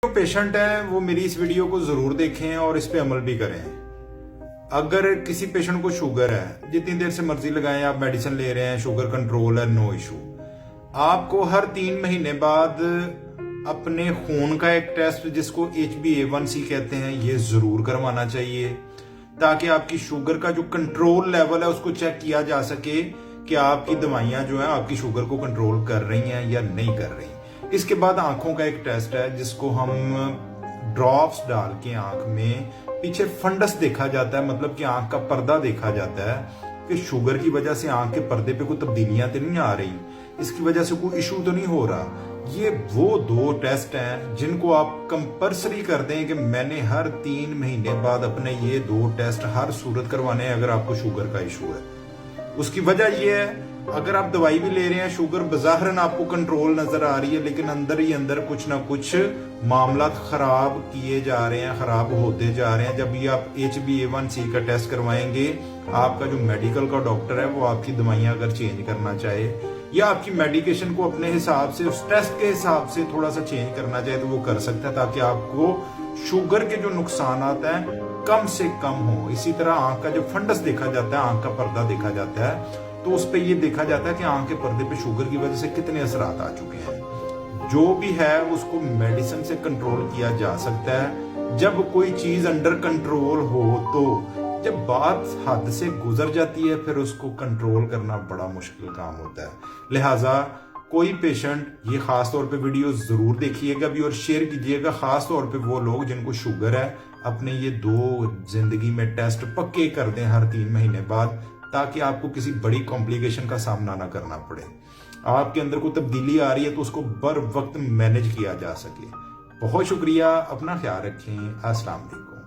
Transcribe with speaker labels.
Speaker 1: जो पेशेंट है वो मेरी इस वीडियो को जरूर देखें और इस पे अमल भी करें। अगर किसी पेशेंट को शुगर है, जितनी देर से मर्जी लगाएं, आप मेडिसिन ले रहे हैं, शुगर कंट्रोल है, नो इशू। आपको हर 3 महीने बाद अपने खून का एक टेस्ट जिसको HbA1c कहते हैं ये जरूर करवाना चाहिए, ताकि आपकी शुगर का जो कंट्रोल लेवल है उसको चेक किया जा सके कि आपकी दवाइयां जो है आपकी शुगर को कंट्रोल कर रही हैं या नहीं कर रही। इसके बाद आंखों का एक टेस्ट है जिसको हम ड्रॉप्स डाल के आंख में पीछे फंडस देखा जाता है, मतलब कि आंख का पर्दा देखा जाता है कि शुगर की वजह से आंख के पर्दे पे कोई तब्दीलियां तो नहीं आ रही, इसकी वजह से कोई इशू तो नहीं हो रहा। ये वो 2 टेस्ट हैं जिनको आप कंपल्सरी कर दें कि मैंने हर 3 महीने बाद अपने ये 2 टेस्ट हर सूरत करवाने हैं अगर आपको शुगर का इशू है। उसकी वजह ये है, अगर आप दवाई भी ले रहे हैं, शुगर बज़ाहिरन आपको कंट्रोल नजर आ रही है, लेकिन अंदर ही अंदर कुछ ना कुछ मामला खराब किए जा रहे हैं, खराब होते जा रहे हैं। जब ये आप HbA1c का टेस्ट करवाएंगे, आपका जो मेडिकल का डॉक्टर है वो आपकी दवाइयां अगर चेंज करना चाहे या आपकी मेडिकेशन को अपने हिसाब से उस टेस्ट के हिसाब से थोड़ा सा चेंज करना चाहे तो वो कर सकता है, ताकि आपको शुगर के जो नुकसान आता है कम से कम हो। इसी तरह आंख का जो फंडस देखा जाता है, आंख का पर्दा देखा जाता है, तो उस पे ये देखा जाता है कि आंख के पर्दे पे शुगर की वजह से कितने असरात आ चुके हैं। जो भी है उसको मेडिसिन से कंट्रोल किया जा सकता है जब कोई चीज अंडर कंट्रोल हो। तो जब बात हद से गुजर जाती है फिर उसको कंट्रोल करना बड़ा मुश्किल काम होता है। लिहाजा कोई पेशेंट, ये खास तौर पे वीडियो जरूर देखिएगा भी और शेयर कीजिएगा, खास तौर पे वो लोग जिनको शुगर है, अपने ये 2 जिंदगी में टेस्ट पक्के कर दें हर 3 महीने बाद, ताकि आपको किसी बड़ी कॉम्प्लिकेशन का सामना ना करना पड़े। आपके अंदर कोई तब्दीली आ रही है तो उसको बर वक्त मैनेज किया जा सके। बहुत शुक्रिया, अपना ख्याल रखें। अस्सलाम वालेकुम।